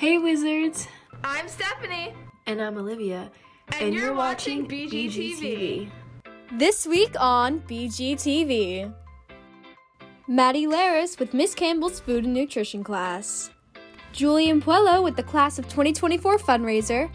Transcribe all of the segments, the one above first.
Hey Wizards! I'm Stephanie. And I'm Olivia. And you're watching BGTV. This week on BGTV, Maddie Laris with Miss Campbell's Food and Nutrition class, Julian Puello with the Class of 2024 fundraiser,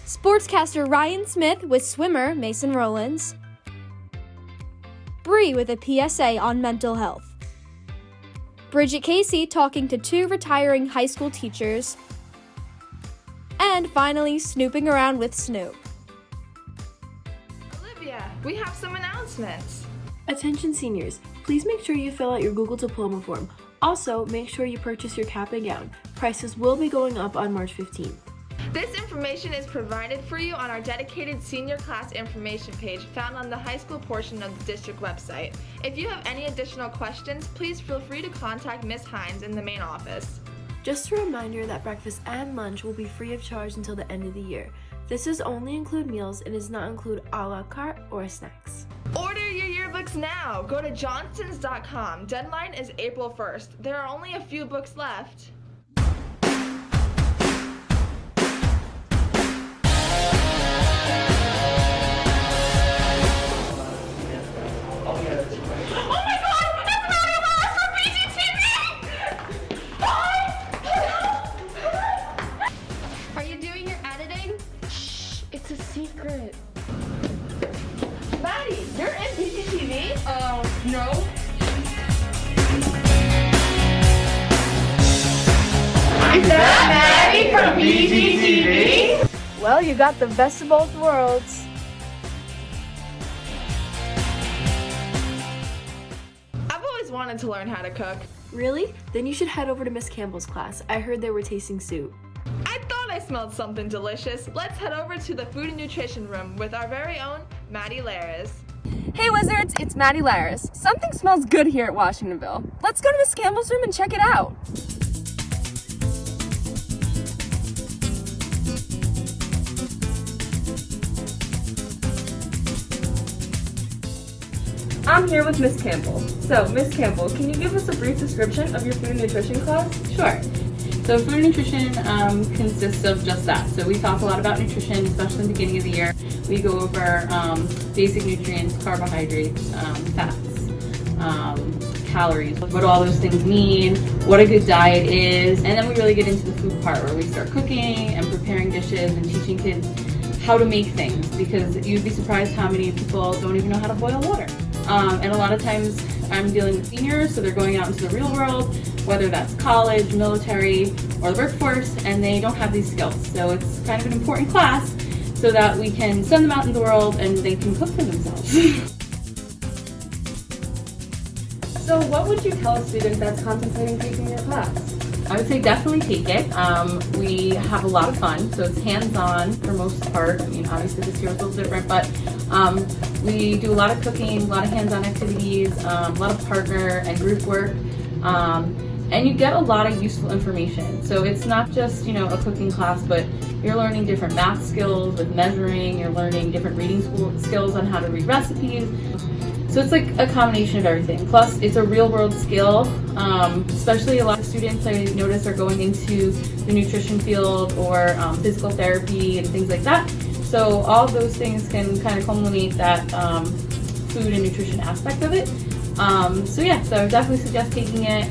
sportscaster Ryan Smith with swimmer Mason Rollins, Bree with a PSA on mental health, Bridget Casey talking to 2 retiring high school teachers, and finally snooping around with Snoop. Olivia, we have some announcements. Attention seniors, please make sure you fill out your Google Diploma form. Also, make sure you purchase your cap and gown. Prices will be going up on March 15th. This information is provided for you on our dedicated senior class information page found on the high school portion of the district website. If you have any additional questions, please feel free to contact Ms. Hines in the main office. Just a reminder that breakfast and lunch will be free of charge until the end of the year. This does only include meals and does not include a la carte or snacks. Order your yearbooks now. Go to johnsons.com. Deadline is April 1st. There are only a few books left. It's a secret. Maddie, you're in BGTV? No. Is that Maddie from BGTV? Well, you got the best of both worlds. I've always wanted to learn how to cook. Really? Then you should head over to Miss Campbell's class. I heard they were tasting soup. I thought I smelled something delicious. Let's head over to the food and nutrition room with our very own Maddie Laris. Hey Wizards, it's Maddie Laris. Something smells good here at Washingtonville. Let's go to Miss Campbell's room and check it out. I'm here with Miss Campbell. So, Miss Campbell, can you give us a brief description of your food and nutrition class? Sure. So food and nutrition consists of just that. So we talk a lot about nutrition, especially in the beginning of the year. We go over basic nutrients, carbohydrates, fats, calories, what all those things mean, what a good diet is, and then we really get into the food part where we start cooking and preparing dishes and teaching kids how to make things, because you'd be surprised how many people don't even know how to boil water. And a lot of times I'm dealing with seniors, so they're going out into the real world, whether that's college, military, or the workforce, and they don't have these skills. So it's kind of an important class so that we can send them out in the world and they can cook for themselves. So what would you tell a student that's contemplating taking your class? I would say definitely take it. We have a lot of fun, so it's hands-on for most part. I mean, obviously this year was a little different, but we do a lot of cooking, a lot of hands-on activities, a lot of partner and group work, and you get a lot of useful information. So it's not just, a cooking class, but you're learning different math skills with measuring, you're learning different reading skills on how to read recipes. So it's like a combination of everything. Plus, it's a real-world skill, especially a lot of students I notice are going into the nutrition field or physical therapy and things like that. So all of those things can kind of culminate that food and nutrition aspect of it. So I would definitely suggest taking it.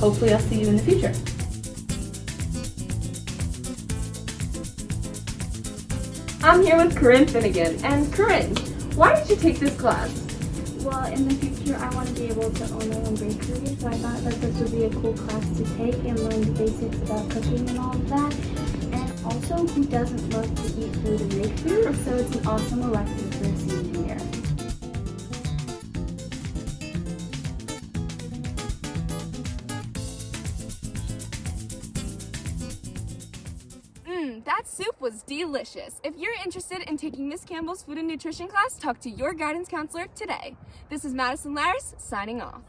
Hopefully I'll see you in the future. I'm here with Corinne Finnegan. And Corinne, why did you take this class? Well, in the future, I want to be able to own my own bakery, so I thought that this would be a cool class to take and learn the basics about cooking and all of that. And also, who doesn't love to eat food and make food? So it's an awesome elective for a senior year. That soup was delicious. If you're interested in taking Miss Campbell's food and nutrition class, talk to your guidance counselor today. This is Madison Laris signing off.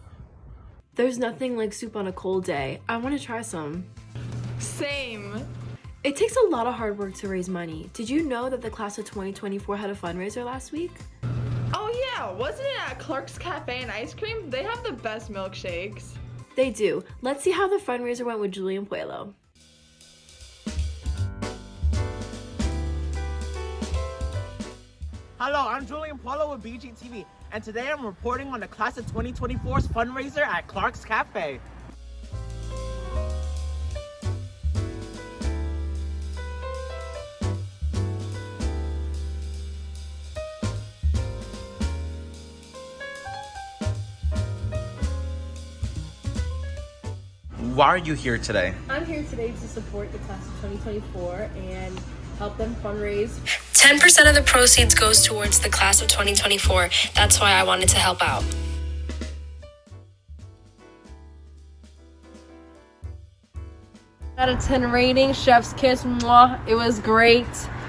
There's nothing like soup on a cold day. I want to try some. Same. It takes a lot of hard work to raise money. Did you know that the class of 2024 had a fundraiser last week? Oh yeah, wasn't it at Clark's Cafe and Ice Cream? They have the best milkshakes. They do. Let's see how the fundraiser went with Julie and Puello. Hello, I'm Julian Puello with BGTV, and today I'm reporting on the Class of 2024's fundraiser at Clark's Cafe. Why are you here today? I'm here today to support the class of 2024 and help them fundraise. 10% of the proceeds goes towards the class of 2024. That's why I wanted to help out. Out of 10 rating, chef's kiss, mwah. It was great.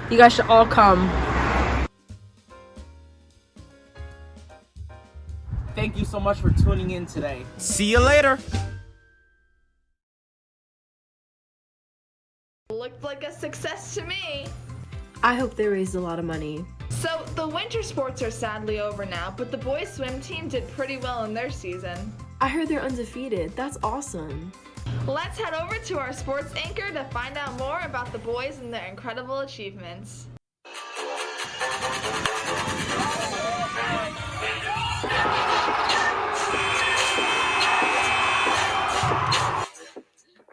You guys should all come. Thank you so much for tuning in today. See you later. Looked like a success to me. I hope they raised a lot of money. So the winter sports are sadly over now, but the boys swim team did pretty well in their season. I heard they're undefeated. That's awesome. Let's head over to our sports anchor to find out more about the boys and their incredible achievements.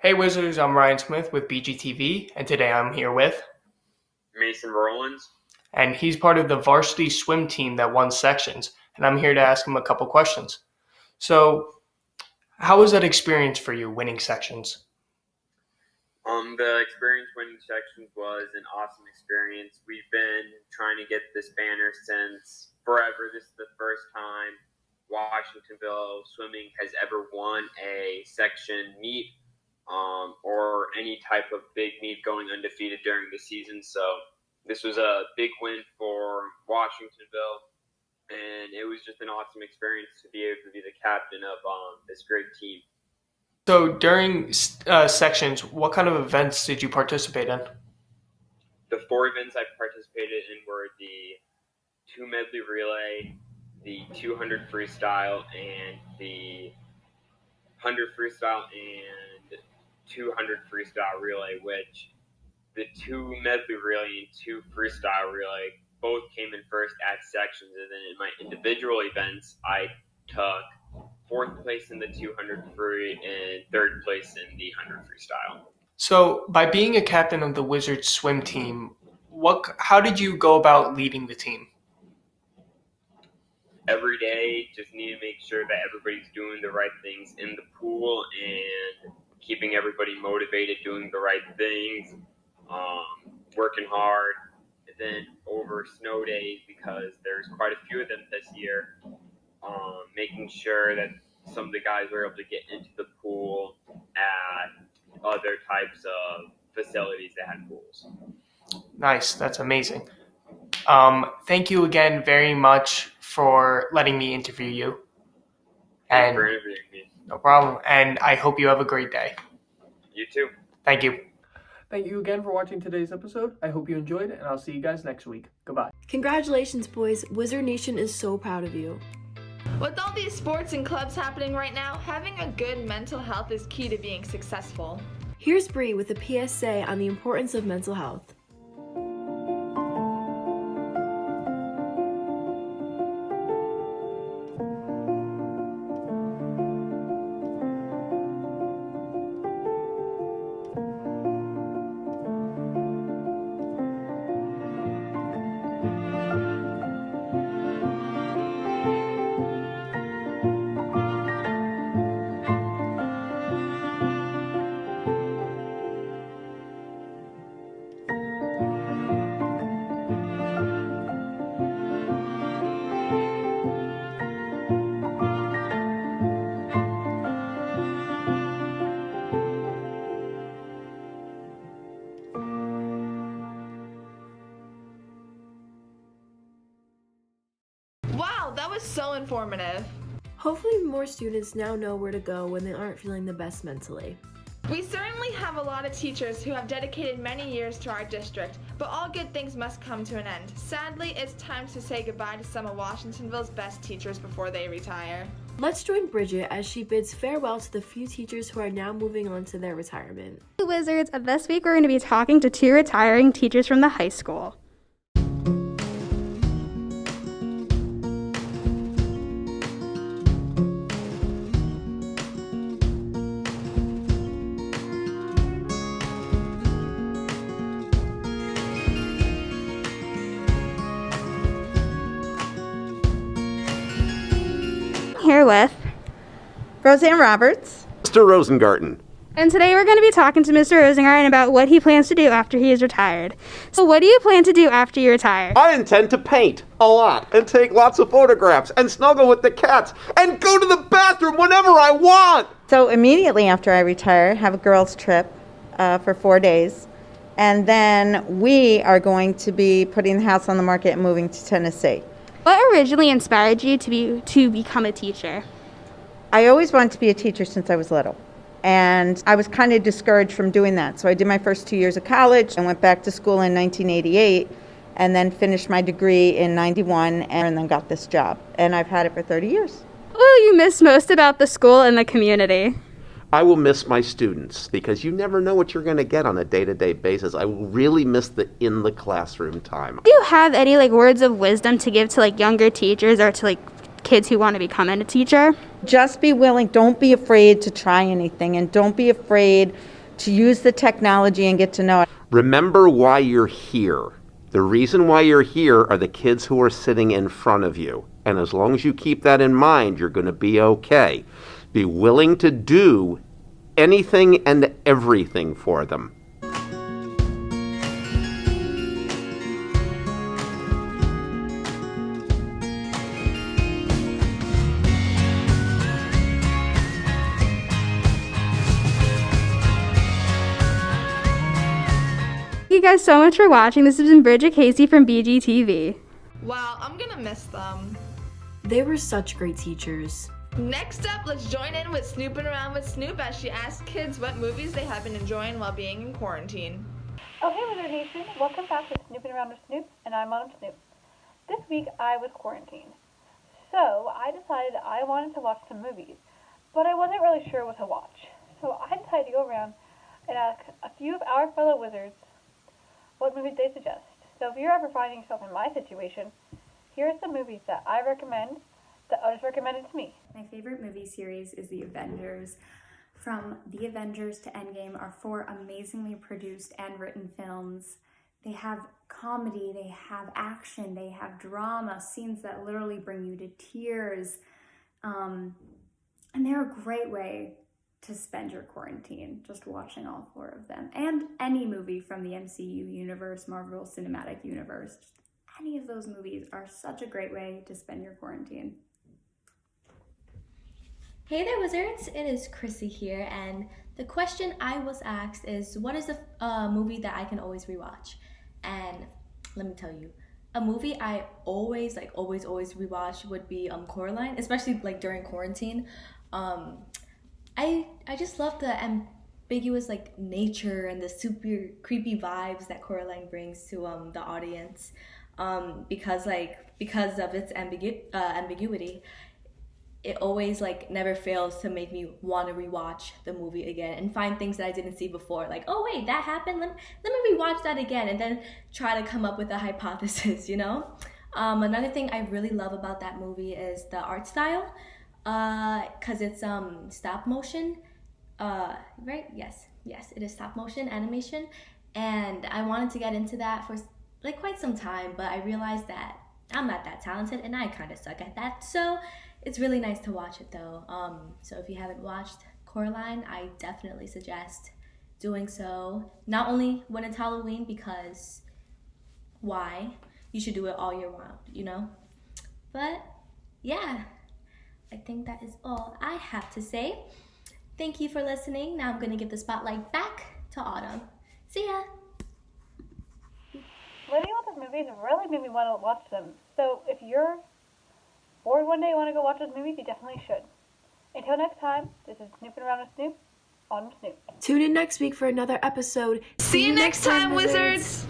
Hey Wizards, I'm Ryan Smith with BGTV, and today I'm here with Mason Rollins. And he's part of the varsity swim team that won sections, and I'm here to ask him a couple questions. So, how was that experience for you, winning sections? The experience winning sections was an awesome experience. We've been trying to get this banner since forever. This is the first time Washingtonville Swimming has ever won a section meet. Or any type of big meet going undefeated during the season. So this was a big win for Washingtonville, and it was just an awesome experience to be able to be the captain of this great team. So during sections, what kind of events did you participate in? The 4 events I participated in were the 2 medley relay, the 200 freestyle, and the 100 freestyle, and 200 freestyle relay, which the 2 medley relay and 2 freestyle relay both came in first at sections, and then in my individual events I took 4th place in the 200 free and 3rd place in the 100 freestyle. So by being a captain of the Wizards swim team, how did you go about leading the team? Every day, just need to make sure that everybody's doing the right things in the pool and keeping everybody motivated, doing the right things, working hard. And then over snow days, because there's quite a few of them this year, making sure that some of the guys were able to get into the pool at other types of facilities that had pools. Nice, that's amazing. Thank you again very much for letting me interview you. Thanks for interviewing me. No problem. And I hope you have a great day. You too. Thank you. Thank you again for watching today's episode. I hope you enjoyed it, and I'll see you guys next week. Goodbye. Congratulations, boys. Wizard Nation is so proud of you. With all these sports and clubs happening right now, having a good mental health is key to being successful. Here's Bree with a PSA on the importance of mental health. Wow, that was so informative. Hopefully more students now know where to go when they aren't feeling the best mentally. We certainly have a lot of teachers who have dedicated many years to our district, but all good things must come to an end. Sadly, it's time to say goodbye to some of Washingtonville's best teachers before they retire. Let's join Bridget as she bids farewell to the few teachers who are now moving on to their retirement. Hey Wizards, and this week we're going to be talking to 2 retiring teachers from the high school. Here with Roseanne Roberts. Mr. Rosengarten. And today we're going to be talking to Mr. Rosengarten about what he plans to do after he is retired. So what do you plan to do after you retire? I intend to paint a lot and take lots of photographs and snuggle with the cats and go to the bathroom whenever I want. So immediately after I retire, have a girls' trip for 4 days. And then we are going to be putting the house on the market and moving to Tennessee. What originally inspired you to become a teacher? I always wanted to be a teacher since I was little. And I was kind of discouraged from doing that. So I did my first 2 years of college and went back to school in 1988 and then finished my degree in 91 and then got this job. And I've had it for 30 years. What will you miss most about the school and the community? I will miss my students because you never know what you're going to get on a day-to-day basis. I will really miss the in-the-classroom time. Do you have any words of wisdom to give to younger teachers or to kids who want to become a teacher? Just be willing. Don't be afraid to try anything, and don't be afraid to use the technology and get to know it. Remember why you're here. The reason why you're here are the kids who are sitting in front of you. And as long as you keep that in mind, you're going to be okay. Be willing to do anything and everything for them. Thank you guys so much for watching. This has been Bridget Casey from BGTV. Wow, I'm gonna miss them. They were such great teachers. Next up, let's join in with Snooping Around with Snoop as she asks kids what movies they have been enjoying while being in quarantine. Oh, hey, Wizard Nation. Welcome back to Snooping Around with Snoop, and I'm Autumn Snoop. This week, I was quarantined. So, I decided I wanted to watch some movies, but I wasn't really sure what to watch. So, I decided to go around and ask a few of our fellow wizards what movies they suggest. So, if you're ever finding yourself in my situation, here are some movies that I recommend that others recommended to me. My favorite movie series is The Avengers. From The Avengers to Endgame are 4 amazingly produced and written films. They have comedy, they have action, they have drama, scenes that literally bring you to tears. And they're a great way to spend your quarantine, just watching all 4 of them. And any movie from the MCU universe, Marvel Cinematic Universe, any of those movies are such a great way to spend your quarantine. Hey there, Wizards! It is Chrissy here, and the question I was asked is, what is a movie that I can always rewatch? And let me tell you, a movie I always rewatch would be Coraline, especially during quarantine. I just love the ambiguous nature and the super creepy vibes that Coraline brings to the audience, because of its ambiguity. It always never fails to make me want to rewatch the movie again and find things that I didn't see before. Oh wait, that happened. Let me rewatch that again and then try to come up with a hypothesis. Another thing I really love about that movie is the art style, cause it's stop motion. Right? Yes, it is stop motion animation, and I wanted to get into that for quite some time, but I realized that I'm not that talented and I kind of suck at that. So it's really nice to watch it though. So if you haven't watched Coraline, I definitely suggest doing so. Not only when it's Halloween, because why? You should do it all year round, But yeah, I think that is all I have to say. Thank you for listening. Now I'm going to give the spotlight back to Autumn. See ya! Learning about those movies really made me want to watch them. So if you're bored one day and want to go watch those movies, you definitely should. Until next time, this is Snooping Around with Snoop, Autumn Snoop. Tune in next week for another episode. See you next time, Wizards!